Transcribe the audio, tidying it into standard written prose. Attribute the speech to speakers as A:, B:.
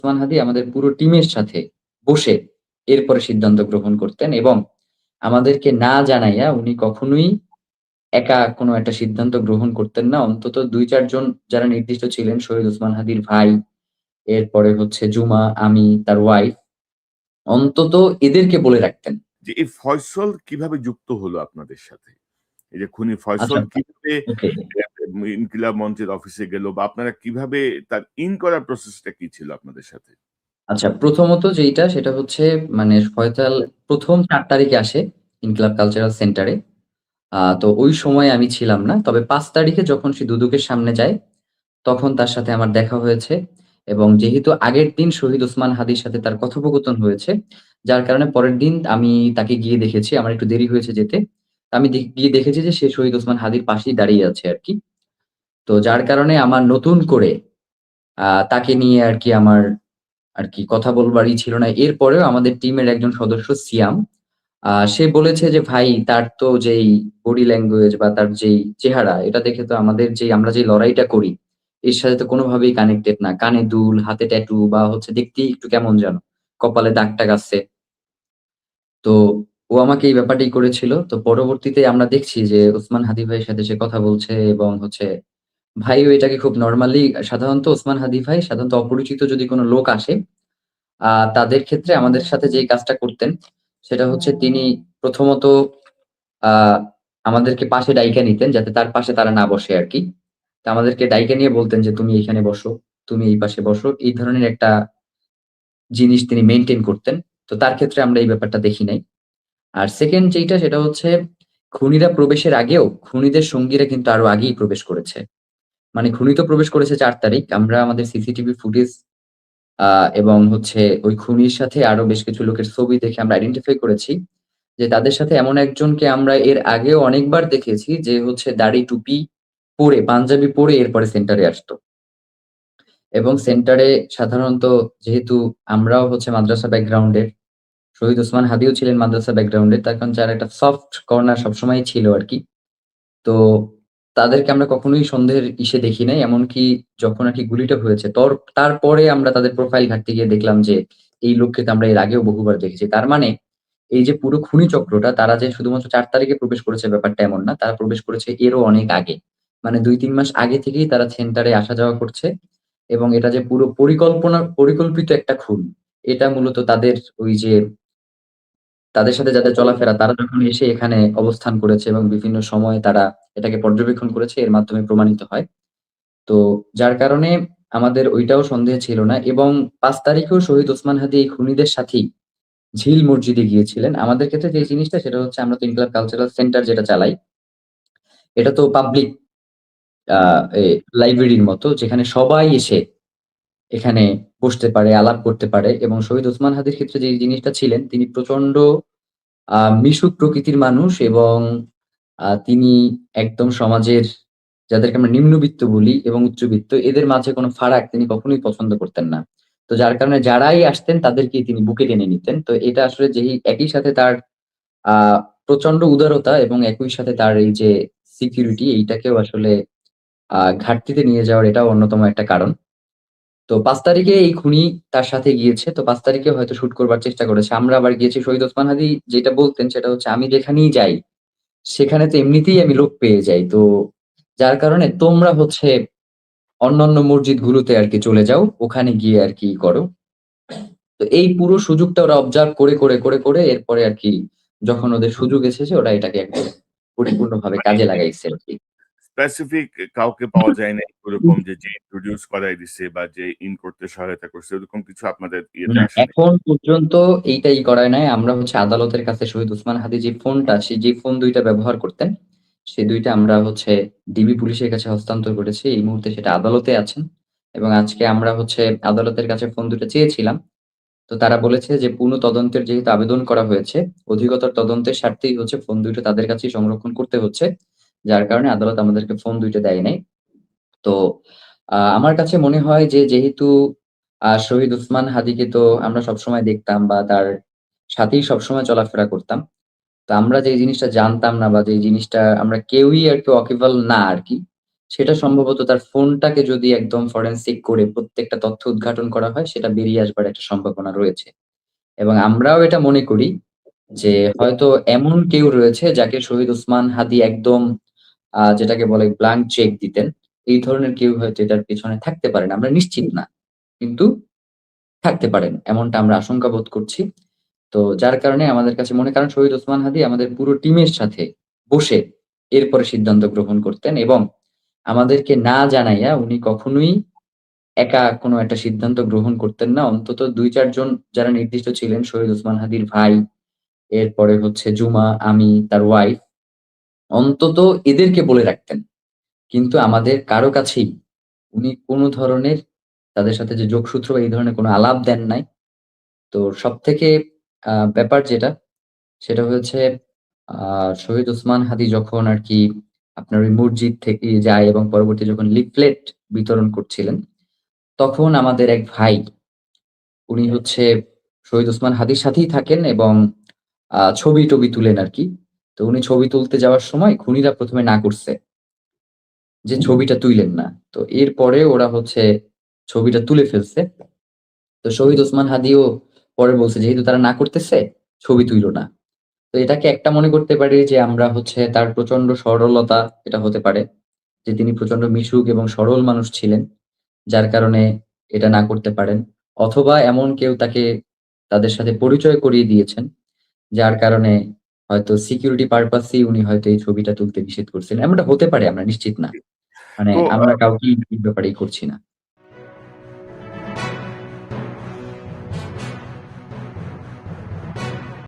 A: ওসমান হাদি আমাদের পুরো টিমের সাথে বসে এরপরে সিদ্ধান্ত গ্রহণ করতেন এবং আমাদেরকে না জানাইয়া উনি কখনোই একা কোনো একটা সিদ্ধান্ত গ্রহণ করতেন না। অন্তত ২-৪ জন যারা নির্দিষ্ট ছিলেন শহীদ ওসমান হাদির ভাই, এরপরে হচ্ছে জুমা, আমি, তার ওয়াইফ অন্তত এদেরকে বলে রাখতেন।
B: যে এই ফয়সল কিভাবে যুক্ত হলো আপনাদের সাথে? এই যে খুনি
A: আচ্ছা,
B: ফয়সল কিভাবে
A: ওকে।
B: ইনকিলাব মঞ্চের অফিসে গেল বা আপনারা কিভাবে তার ইন করার প্রসেসটা কি ছিল আপনাদের সাথে?
A: আচ্ছা, প্রথমত যেইটা সেটা হচ্ছে মানে ফয়সাল ১ম ৪ তারিখে আসে ইনকিলাব কালচারাল সেন্টারে। তো ওই সময় আমি ছিলাম না। তবে ৫ তারিখে যখন সে দুদকের সামনে যায়, তখন তার সাথে আমার দেখা হয়েছে এবং যেহেতু আগের দিন শহীদ ওসমান হাদির সাথে তার কথোপকথন হয়েছে, যার কারণে পরের দিন আমি তাকে গিয়ে দেখেছি। আমার একটু দেরি হয়েছে যেতে। আমি গিয়ে দেখেছি যে সে শহীদ ওসমান হাদির পাশেই দাঁড়িয়ে আছে আরকি। তো যার কারণে আমার নতুন করে তাকে নিয়ে আরকি আমার আরকি কথা বলবারই ছিল না। এরপরেও আমাদের টিমের একজন সদস্য সিয়াম সে বলেছে যে, "ভাই তার তো যেই বডি ল্যাঙ্গুয়েজ বা তার যেই চেহারা এটা দেখে তো আমাদের আমরা যে লড়াইটা করি, এর সাথে তো কোনোভাবেই কানেক্টেড না। কানে দুল, হাতে ট্যাটু বা হচ্ছে দেখতেই একটু কেমন যেন। কপালে দাগ-টাগ আছে।" তো ও আমাকে এই ব্যাপারটাই করেছিল। তো পরবর্তীতে আমরা দেখছি যে ওসমান হাদি ভাইয়ের সাথে সে কথা বলছে এবং হচ্ছে ভাইও এটাকে খুব নরমালি সাধারণত ওসমান হাদি ভাই সাধারণত অপরিচিত যদি কোনো লোক আসে তাদের ক্ষেত্রে আমাদের সাথে যেই কাজটা করতেন, সেটা হচ্ছে তিনি প্রথমত আ আমাদেরকে পাশে ডাইকা নিতেন যাতে তার পাশে তারা না বসে আরকি। তো আমাদেরকে ডাইকা নিয়ে বলতেন যে, "তুমি এইখানে বসো, তুমি এই পাশে বসো।" এই ধরনের একটা জিনিস তিনি মেইনটেইন করতেন। তো তার ক্ষেত্রে আমরা এই ব্যাপারটা দেখি নাই। আর 2nd যেইটা সেটা হচ্ছে খুনিরা প্রবেশের আগেও খুনিদের সঙ্গীরা কিন্তু আরো আগেই প্রবেশ করেছে। মানে খুনি তো প্রবেশ করেছে ৪ তারিখ। আমরা আমাদের সিসিটিভি ফুটেজ আ এবং হচ্ছে ওই খুনির সাথে আরো বেশ কিছু লোকের ছবি দেখে আমরা আইডেন্টিফাই করেছি যে তাদের সাথে এমন একজনকে আমরা এর আগেও অনেকবার দেখেছি যে হচ্ছে দাড়ি টুপি পরে, পাঞ্জাবি পরে এরপরে সেন্টারে আসতো। এবং সেন্টারে সাধারণত যেহেতু আমরাও হচ্ছে মাদ্রাসা ব্যাকগ্রাউন্ডের, শহীদ ওসমান হাদিও ছিলেন মাদ্রাসা ব্যাকগ্রাউন্ডের। তার কারণ যার একটা সফট কর্নার সবসময়ই ছিল আরকি। তো তাদেরকে আমরা কখনোই সন্দেহের দেখি নাই। এমনকি যখন আরকি গুলিটা হয়েছে তারপরে আমরা তাদের প্রোফাইল ঘাঁটতে গিয়ে দেখলাম যে এই লোককে তো আমরা এর আগেও বহুবার দেখেছি। তার মানে এই যে পুরো খুনি চক্রটা তারা যে শুধুমাত্র ৪ তারিখে প্রবেশ করেছে ব্যাপারটা এমন না। তারা প্রবেশ করেছে এরও অনেক আগে। মানে ২-৩ মাস আগে থেকেই তারা সেন্টারে আসা যাওয়া করছে এবং এটা যে পুরো পরিকল্পিত একটা খুন, এটা মূলত তাদের ওই যে তাদের সাথে যাদের চলাফেরা তারা যখন এসে এখানে অবস্থান করেছে এবং বিভিন্ন সময়ে তারা এটাকে পর্যবেক্ষণ করেছে এর মাধ্যমে প্রমাণিত হয়। তো যার কারণে আমাদের ওইটাও সন্দেহ ছিল না এবং ৫ তারিখেও শহীদ ওসমান হাদি এই খুনিদের সাথেই ঝিল মসজিদে গিয়েছিলেন। আমাদের ক্ষেত্রে যে জিনিসটা সেটা হচ্ছে আমরা তো ইনকিলাব কালচারাল সেন্টার যেটা চালাই, এটা তো পাবলিক আ এ লাইব্রেরির মতো যেখানে সবাই এসে এখানে বসতে পারে, আলাপ করতে পারে এবং শহীদ ওসমান হাদির ক্ষেত্রে যে জিনিসটা ছিলেন তিনি প্রচন্ড মিশুক প্রকৃতির মানুষ এবং তিনি একদম সমাজের যাদেরকে আমরা নিম্নবিত্ত বলি এবং উচ্চবিত্ত এদের মাঝে কোনো ফারাক তিনি কখনোই পছন্দ করতেন না। তো যার কারণে যারাই আসতেন তাদেরকেই তিনি বুকে টেনে নিতেন। তো এটা আসলে একই সাথে তার আ প্রচন্ড উদারতা এবং একই সাথে তার এই যে সিকিউরিটি এইটাকেও আসলে ঘাটতিতে নিয়ে যাওয়ার এটাও অন্যতম একটা কারণ। তো ৫ তারিখে এই খুনি তার সাথে গিয়েছে। তো ৫ তারিখে হয়তো শুট করবার চেষ্টা করেছে। আমরা আবার গিয়েছি শহীদ ওসমান হাদি যেটা বলতেন সেটা হচ্ছে, "আমি যেখানেই যাই, সেখানে তো এমনিতেই আমি লোক পেয়ে যাই। তো যার কারণে তোমরা হচ্ছে অন্যান্য মসজিদগুলোতে আরকি চলে যাও। ওখানে গিয়ে আরকি করো।" তো এই পুরো সুযোগটা ওরা অবজার্ভ করে এরপরে আরকি যখন ওদের সুযোগ এসেছে ওরা এটাকে একদম পরিপূর্ণভাবে
B: মানে
A: কাজে লাগাইছে আরকি।
B: স্পেসিফিক কাউকে পাওয়া যায় নাই ওরকম যে ইন্ট্রোডিউস করাই দিছে বা যে ইন করতে সহায়তা করছে ওরকম কিছু আপনাদের ইয়েতে
A: না,
B: আসে নাই?
A: এখন পর্যন্ত এইটাই করায় নাই। আমরা হচ্ছে আদালতের কাছে শহীদ ওসমান হাদি যে ফোনটা, সে যে ফোন ২ টা ব্যবহার করতেন, সে ২ টা আমরা হচ্ছে ডিবি পুলিশের কাছে হস্তান্তর করেছি। এই মুহূর্তে সেটা আদালতে আছেন এবং আজকে আমরা হচ্ছে আদালতের কাছে ফোন ২ টা চেয়েছিলাম। তো তারা বলেছে যে পুনঃ তদন্তের যেহেতু আবেদন করা হয়েছে, অধিকতর তদন্তের স্বার্থেই হচ্ছে ফোন ২ টা তাদের কাছেই সংরক্ষণ করতে হচ্ছে। যার কারণে আদালত আমাদেরকে ফোন ২ টা দেয় নাই। তো আমার কাছে মনে হয় যে যেহেতু শহীদ ওসমান হাদিকে তো আমরা সবসময় দেখতাম বা তার সাথেই সবসময় চলাফেরা করতাম। তো আমরা যে জিনিসটা জানতাম না বা যে জিনিসটা আমরা কেউই আরকি ওয়াকিবহাল না আরকি। সেটা সম্ভবত তার ফোনটাকে যদি একদম ফরেনসিক করে প্রত্যেকটা তথ্য উদ্ঘাটন করা হয়, সেটা বেরিয়ে আসবার একটা সম্ভাবনা রয়েছে। এবং আমরাও এটা মনে করি যে হয়তো এমন কেউ রয়েছে যাকে শহীদ ওসমান হাদি একদম যেটাকে বলে ব্লাঙ্ক চেক দিতেন। এই ধরনের কেউ হয়তো এটার পেছনে থাকতে পারেন। আমরা নিশ্চিত না। কিন্তু থাকতে পারেন। এমনটা আমরা আশঙ্কা বোধ করছি। তো যার কারণে আমাদের কাছে কারণ শহীদ ওসমান হাদি আমাদের পুরো টিমের সাথে বসে এরপরে সিদ্ধান্ত গ্রহণ করতেন এবং আমাদেরকে না জানাইয়া উনি কখনোই একা কোনো একটা সিদ্ধান্ত গ্রহণ করতেন না। অন্তত ২-৪ জন যারা নির্দিষ্ট ছিলেন শহীদ ওসমান হাদির ভাই, এরপরে হচ্ছে জুমা, আমি, তার ওয়াইফ অন্তত এদেরকে বলে রাখতেন। কিন্তু আমাদের কারো কাছেই উনি কোনো ধরনের তাদের সাথে যে যোগসূত্র বা এই ধরনের কোনো আলাপ দেন নাই। তো সবথেকে ব্যাপার যেটা সেটা হচ্ছে আ শহীদ ওসমান হাদি যখন আরকি আপনার ওই মসজিদ থেকে যায় এবং পরবর্তী যখন লিফলেট বিতরণ করছিলেন, তখন আমাদের এক ভাই উনি হচ্ছে শহীদ ওসমান হাদির সাথেই থাকেন এবং ছবি-টবি তুলেন আরকি। তো উনি ছবি তুলতে যাওয়ার সময় খুনীরা ১ম এ না করছে যে, "ছবিটা তুইলেন না।" তো এরপরে ওরা হচ্ছে ছবিটা তুলে ফেলছে। তো শহীদ ওসমান হাদিও পরে বলছে যেহেতু তারা না করতেছে, ছবি তুইলো না। তো এটাকে একটা মনে করতে পারি যে আমরা হচ্ছে তার প্রচন্ড সরলতা এটা হতে পারে। যে তিনি প্রচন্ড মিশুক এবং সরল মানুষ ছিলেন। যার কারণে এটা না করতে পারেন। অথবা এমন কেউ তাকে তাদের সাথে পরিচয় করিয়ে দিয়েছেন। যার কারণে হয়তো সিকিউরিটি পারপাস এই উনি হয়তো এই ছবিটা তুলতে নিষেধ করছিলেন। এমনটা হতে পারে আমরা নিশ্চিত না। মানে
B: তো
A: আমরা কাউকেই এই ব্যাপারে করছি না।